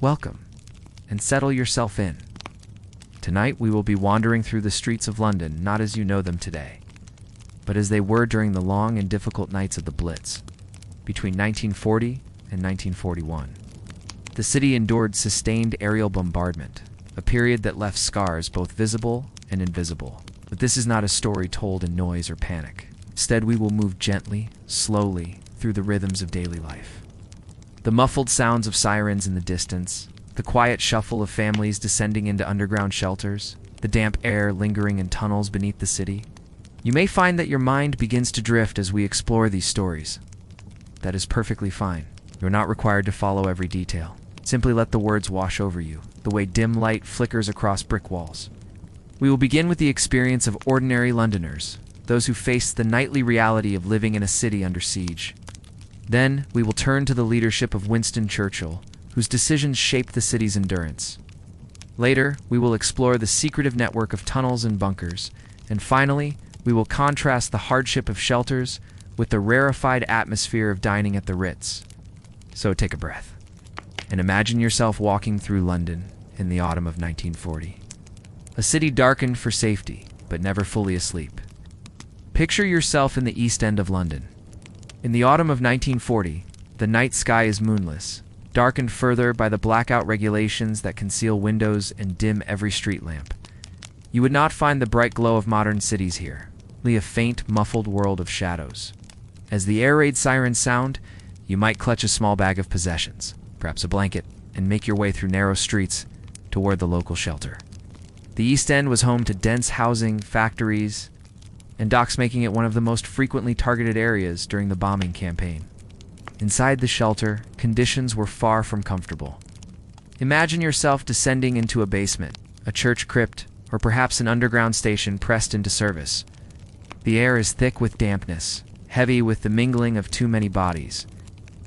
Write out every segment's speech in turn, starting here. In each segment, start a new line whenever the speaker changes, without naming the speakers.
Welcome, and settle yourself in. Tonight we will be wandering through the streets of London not as you know them today, but as they were during the long and difficult nights of the Blitz, between 1940 and 1941. The city endured sustained aerial bombardment, a period that left scars both visible and invisible. But this is not a story told in noise or panic. Instead, we will move gently, slowly, through the rhythms of daily life. The muffled sounds of sirens in the distance, the quiet shuffle of families descending into underground shelters, the damp air lingering in tunnels beneath the city. You may find that your mind begins to drift as we explore these stories. That is perfectly fine. You're not required to follow every detail. Simply let the words wash over you, the way dim light flickers across brick walls. We will begin with the experience of ordinary Londoners, those who face the nightly reality of living in a city under siege. Then, we will turn to the leadership of Winston Churchill, whose decisions shaped the city's endurance. Later, we will explore the secretive network of tunnels and bunkers. And finally, we will contrast the hardship of shelters with the rarefied atmosphere of dining at the Ritz. So take a breath, and imagine yourself walking through London in the autumn of 1940. A city darkened for safety, but never fully asleep. Picture yourself in the East End of London. In the autumn of 1940, the night sky is moonless, darkened further by the blackout regulations that conceal windows and dim every street lamp. You would not find the bright glow of modern cities here, only a faint, muffled world of shadows. As the air raid sirens sound, you might clutch a small bag of possessions, perhaps a blanket, and make your way through narrow streets toward the local shelter. The East End was home to dense housing, factories, and docks, making it one of the most frequently targeted areas during the bombing campaign. Inside the shelter, conditions were far from comfortable. Imagine yourself descending into a basement, a church crypt, or perhaps an underground station pressed into service. The air is thick with dampness, heavy with the mingling of too many bodies.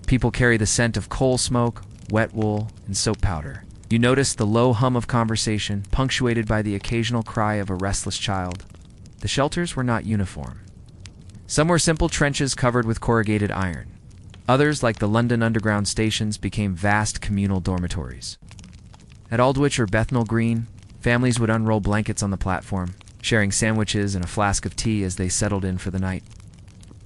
People carry the scent of coal smoke, wet wool, and soap powder. You notice the low hum of conversation, punctuated by the occasional cry of a restless child. The shelters were not uniform. Some were simple trenches covered with corrugated iron. Others, like the London Underground stations, became vast communal dormitories. At Aldwych or Bethnal Green, families would unroll blankets on the platform, sharing sandwiches and a flask of tea as they settled in for the night.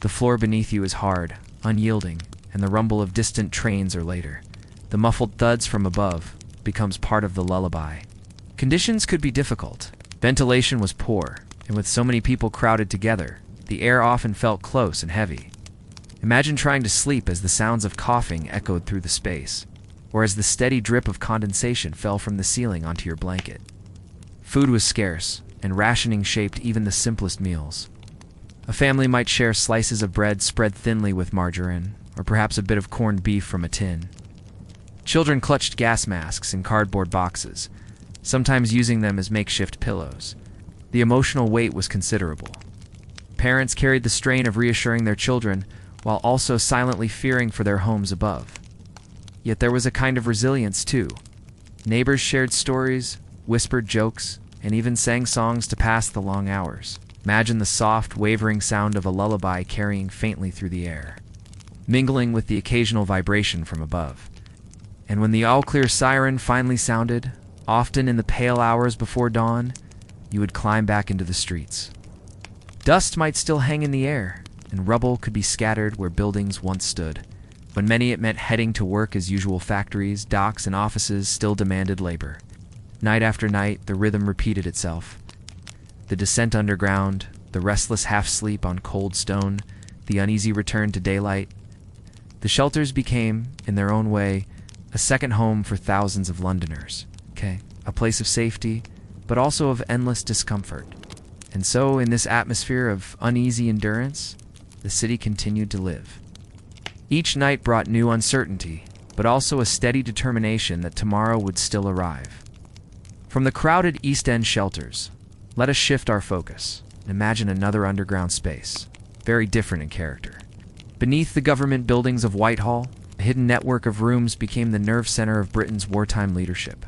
The floor beneath you is hard, unyielding, and the rumble of distant trains or later. The muffled thuds from above becomes part of the lullaby. Conditions could be difficult. Ventilation was poor, and with so many people crowded together, the air often felt close and heavy. Imagine trying to sleep as the sounds of coughing echoed through the space, or as the steady drip of condensation fell from the ceiling onto your blanket. Food was scarce, and rationing shaped even the simplest meals. A family might share slices of bread spread thinly with margarine, or perhaps a bit of corned beef from a tin. Children clutched gas masks in cardboard boxes, sometimes using them as makeshift pillows. The emotional weight was considerable. Parents carried the strain of reassuring their children while also silently fearing for their homes above. Yet there was a kind of resilience, too. Neighbors shared stories, whispered jokes, and even sang songs to pass the long hours. Imagine the soft, wavering sound of a lullaby carrying faintly through the air, mingling with the occasional vibration from above. And when the all-clear siren finally sounded, often in the pale hours before dawn, you would climb back into the streets. Dust might still hang in the air, and rubble could be scattered where buildings once stood. When many, it meant heading to work as usual. Factories, docks, and offices still demanded labor. Night after night, the rhythm repeated itself. The descent underground, the restless half-sleep on cold stone, the uneasy return to daylight. The shelters became, in their own way, a second home for thousands of Londoners. A place of safety, but also of endless discomfort. And so, in this atmosphere of uneasy endurance, the city continued to live. Each night brought new uncertainty, but also a steady determination that tomorrow would still arrive. From the crowded East End shelters, let us shift our focus and imagine another underground space, very different in character. Beneath the government buildings of Whitehall, a hidden network of rooms became the nerve center of Britain's wartime leadership.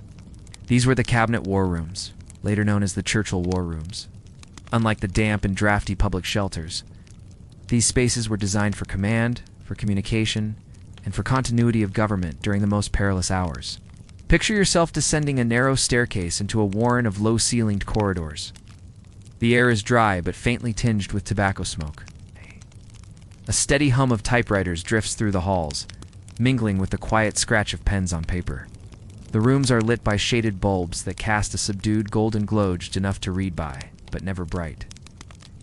These were the Cabinet War Rooms, later known as the Churchill War Rooms. Unlike the damp and drafty public shelters, these spaces were designed for command, for communication, and for continuity of government during the most perilous hours. Picture yourself descending a narrow staircase into a warren of low-ceilinged corridors. The air is dry but faintly tinged with tobacco smoke. A steady hum of typewriters drifts through the halls, mingling with the quiet scratch of pens on paper. The rooms are lit by shaded bulbs that cast a subdued golden glow just enough to read by, but never bright.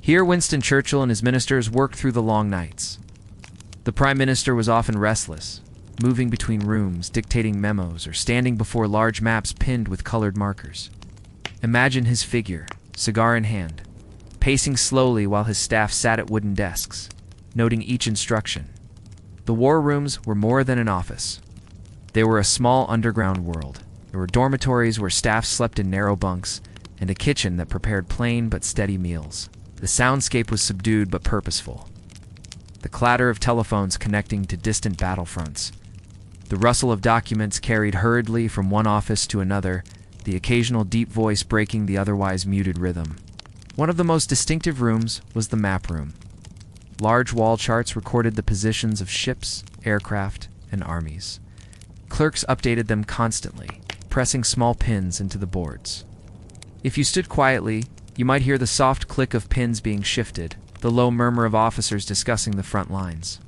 Here Winston Churchill and his ministers worked through the long nights. The Prime Minister was often restless, moving between rooms, dictating memos, or standing before large maps pinned with colored markers. Imagine his figure, cigar in hand, pacing slowly while his staff sat at wooden desks, noting each instruction. The war rooms were more than an office. They were a small underground world. There were dormitories where staff slept in narrow bunks, and a kitchen that prepared plain but steady meals. The soundscape was subdued but purposeful. The clatter of telephones connecting to distant battlefronts, the rustle of documents carried hurriedly from one office to another, the occasional deep voice breaking the otherwise muted rhythm. One of the most distinctive rooms was the map room. Large wall charts recorded the positions of ships, aircraft, and armies. Clerks updated them constantly, pressing small pins into the boards. If you stood quietly, you might hear the soft click of pins being shifted, the low murmur of officers discussing the front lines.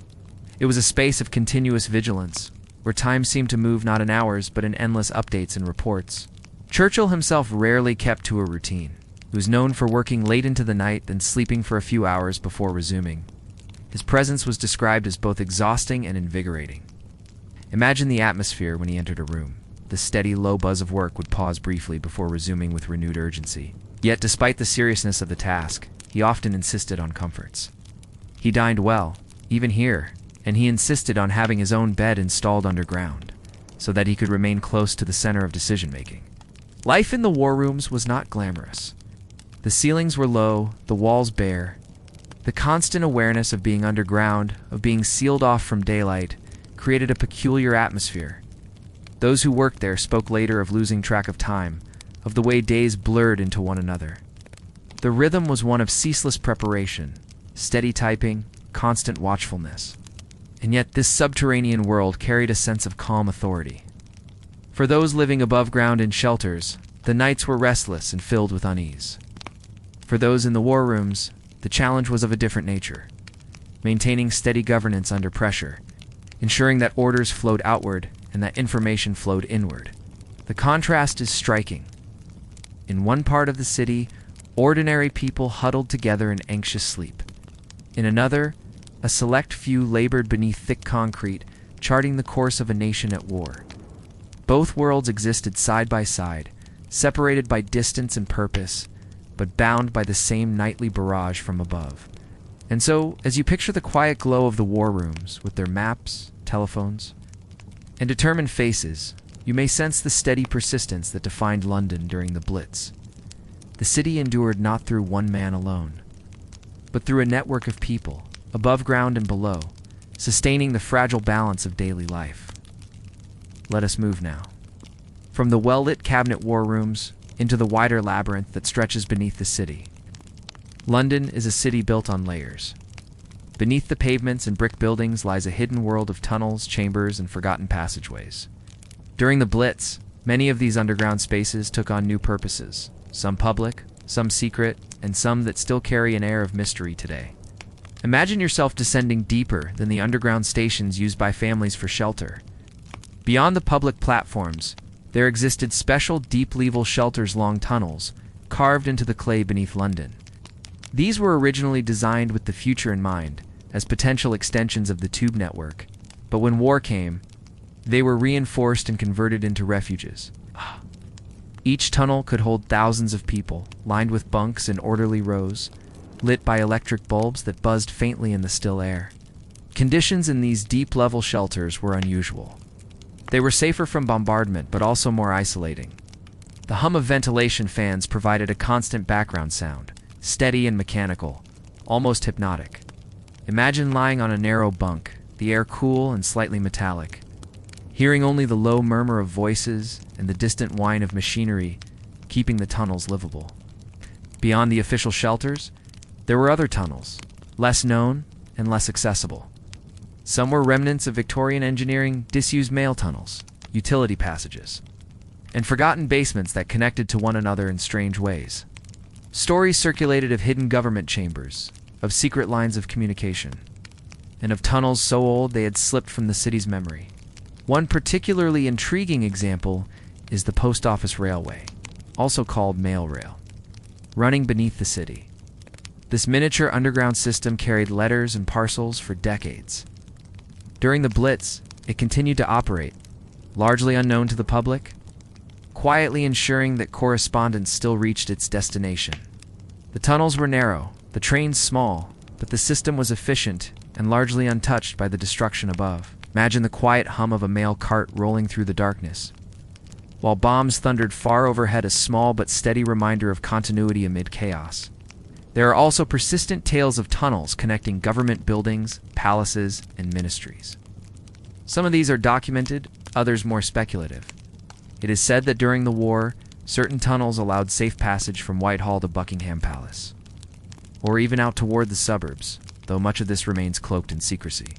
It was a space of continuous vigilance, where time seemed to move not in hours but in endless updates and reports. Churchill himself rarely kept to a routine. He was known for working late into the night, then sleeping for a few hours before resuming. His presence was described as both exhausting and invigorating. Imagine the atmosphere when he entered a room. The steady, low buzz of work would pause briefly before resuming with renewed urgency. Yet, despite the seriousness of the task, he often insisted on comforts. He dined well, even here, and he insisted on having his own bed installed underground, so that he could remain close to the center of decision-making. Life in the war rooms was not glamorous. The ceilings were low, the walls bare. The constant awareness of being underground, of being sealed off from daylight, created a peculiar atmosphere. Those who worked there spoke later of losing track of time, of the way days blurred into one another. The rhythm was one of ceaseless preparation, steady typing, constant watchfulness. And yet this subterranean world carried a sense of calm authority. For those living above ground in shelters, the nights were restless and filled with unease. For those in the war rooms, the challenge was of a different nature, maintaining steady governance under pressure, ensuring that orders flowed outward and that information flowed inward. The contrast is striking. In one part of the city, ordinary people huddled together in anxious sleep. In another, a select few labored beneath thick concrete, charting the course of a nation at war. Both worlds existed side by side, separated by distance and purpose, but bound by the same nightly barrage from above. And so, as you picture the quiet glow of the war rooms, with their maps, telephones, and determined faces, you may sense the steady persistence that defined London during the Blitz. The city endured not through one man alone, but through a network of people, above ground and below, sustaining the fragile balance of daily life. Let us move now. From the well-lit cabinet war rooms into the wider labyrinth that stretches beneath the city. London is a city built on layers. Beneath the pavements and brick buildings lies a hidden world of tunnels, chambers, and forgotten passageways. During the Blitz, many of these underground spaces took on new purposes, some public, some secret, and some that still carry an air of mystery today. Imagine yourself descending deeper than the underground stations used by families for shelter. Beyond the public platforms, there existed special deep-level shelters, long tunnels, carved into the clay beneath London. These were originally designed with the future in mind, as potential extensions of the tube network, but when war came, they were reinforced and converted into refuges. Each tunnel could hold thousands of people, lined with bunks in orderly rows, lit by electric bulbs that buzzed faintly in the still air. Conditions in these deep-level shelters were unusual. They were safer from bombardment, but also more isolating. The hum of ventilation fans provided a constant background sound, steady and mechanical, almost hypnotic. Imagine lying on a narrow bunk, the air cool and slightly metallic, hearing only the low murmur of voices and the distant whine of machinery, keeping the tunnels livable. Beyond the official shelters, there were other tunnels, less known and less accessible. Some were remnants of Victorian engineering, disused mail tunnels, utility passages. and forgotten basements that connected to one another in strange ways. Stories circulated of hidden government chambers, of secret lines of communication, and of tunnels so old they had slipped from the city's memory. One particularly intriguing example is the post office railway, also called mail rail, running beneath the city. This miniature underground system carried letters and parcels for decades. During the Blitz, it continued to operate, largely unknown to the public, quietly ensuring that correspondence still reached its destination. The tunnels were narrow, the trains small, but the system was efficient and largely untouched by the destruction above. Imagine the quiet hum of a mail cart rolling through the darkness, while bombs thundered far overhead, a small but steady reminder of continuity amid chaos. There are also persistent tales of tunnels connecting government buildings, palaces, and ministries. Some of these are documented, others more speculative. It is said that during the war, certain tunnels allowed safe passage from Whitehall to Buckingham Palace, or even out toward the suburbs, though much of this remains cloaked in secrecy.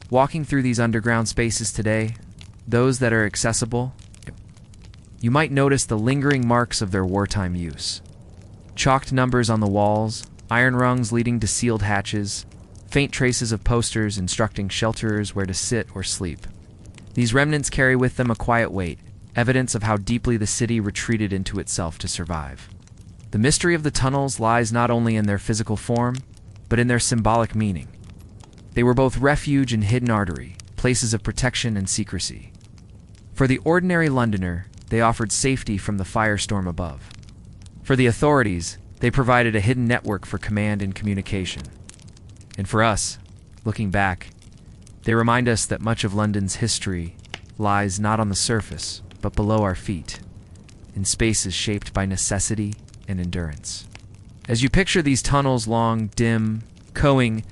Walking through these underground spaces today, those that are accessible, you might notice the lingering marks of their wartime use. Chalked numbers on the walls, iron rungs leading to sealed hatches, faint traces of posters instructing shelterers where to sit or sleep. These remnants carry with them a quiet weight, evidence of how deeply the city retreated into itself to survive. The mystery of the tunnels lies not only in their physical form, but in their symbolic meaning. They were both refuge and hidden artery, places of protection and secrecy. For the ordinary Londoner, they offered safety from the firestorm above. For the authorities, they provided a hidden network for command and communication. And for us, looking back, they remind us that much of London's history lies not on the surface, but below our feet, in spaces shaped by necessity and endurance. As you picture these tunnels long, dim, cowing,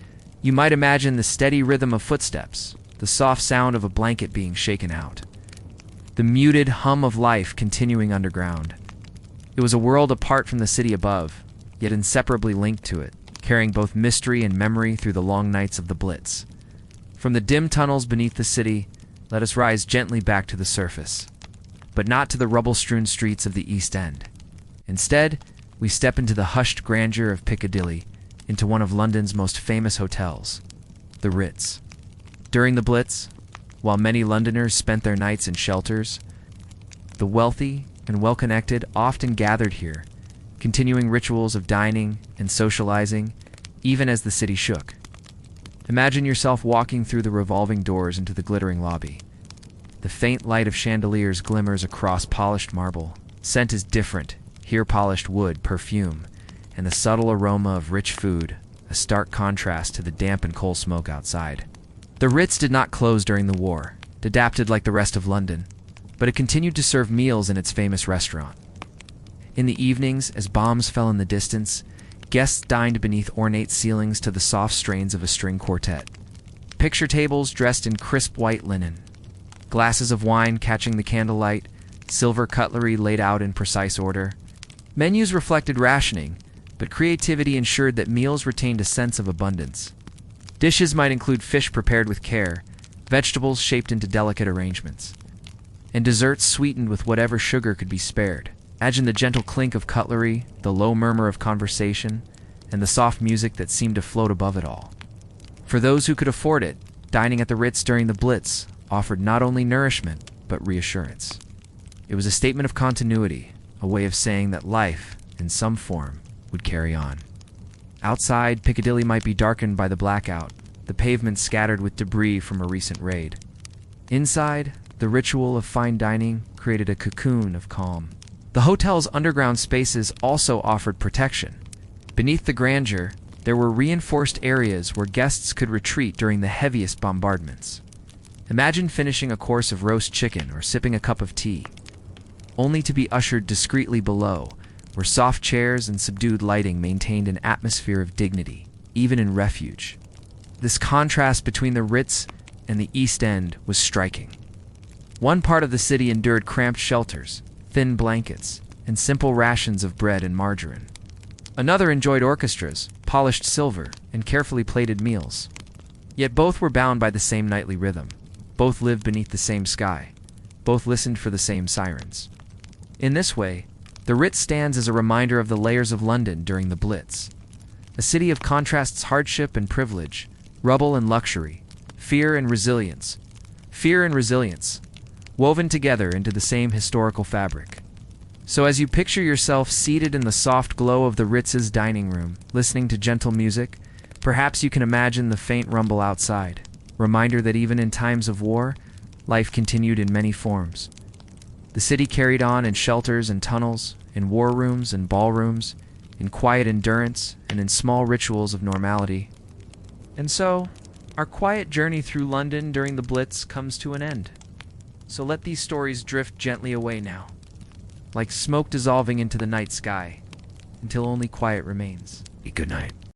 you might imagine the steady rhythm of footsteps, the soft sound of a blanket being shaken out, the muted hum of life continuing underground. It was a world apart from the city above, yet inseparably linked to it, carrying both mystery and memory through the long nights of the Blitz. From the dim tunnels beneath the city, let us rise gently back to the surface, but not to the rubble-strewn streets of the East End. Instead, we step into the hushed grandeur of Piccadilly, into one of London's most famous hotels, the Ritz. During the Blitz, while many Londoners spent their nights in shelters, the wealthy and well-connected often gathered here, continuing rituals of dining and socializing, even as the city shook. Imagine yourself walking through the revolving doors into the glittering lobby. The faint light of chandeliers glimmers across polished marble. Scent is different, here polished wood, perfume, and the subtle aroma of rich food, a stark contrast to the damp and coal smoke outside. The Ritz did not close during the war, adapted like the rest of London, but it continued to serve meals in its famous restaurant. In the evenings, as bombs fell in the distance, guests dined beneath ornate ceilings to the soft strains of a string quartet. Picture tables dressed in crisp white linen, glasses of wine catching the candlelight, silver cutlery laid out in precise order. Menus reflected rationing, but creativity ensured that meals retained a sense of abundance. Dishes might include fish prepared with care, vegetables shaped into delicate arrangements, and desserts sweetened with whatever sugar could be spared. Imagine the gentle clink of cutlery, the low murmur of conversation, and the soft music that seemed to float above it all. For those who could afford it, dining at the Ritz during the Blitz offered not only nourishment, but reassurance. It was a statement of continuity, a way of saying that life, in some form, would carry on. Outside, Piccadilly might be darkened by the blackout, the pavement scattered with debris from a recent raid. Inside, the ritual of fine dining created a cocoon of calm. The hotel's underground spaces also offered protection. Beneath the grandeur, there were reinforced areas where guests could retreat during the heaviest bombardments. Imagine finishing a course of roast chicken or sipping a cup of tea, only to be ushered discreetly below, where soft chairs and subdued lighting maintained an atmosphere of dignity, even in refuge. This contrast between the Ritz and the East End was striking. One part of the city endured cramped shelters, thin blankets, and simple rations of bread and margarine. Another enjoyed orchestras, polished silver, and carefully plated meals. Yet both were bound by the same nightly rhythm. Both lived beneath the same sky. Both listened for the same sirens. In this way, the Ritz stands as a reminder of the layers of London during the Blitz. A city of contrasts, hardship and privilege, rubble and luxury, fear and resilience, woven together into the same historical fabric. So as you picture yourself seated in the soft glow of the Ritz's dining room, listening to gentle music, perhaps you can imagine the faint rumble outside, reminder that even in times of war, life continued in many forms. The city carried on in shelters and tunnels, in war rooms and ballrooms, in quiet endurance and in small rituals of normality. And so, our quiet journey through London during the Blitz comes to an end. So let these stories drift gently away now, like smoke dissolving into the night sky, until only quiet remains.
Good night.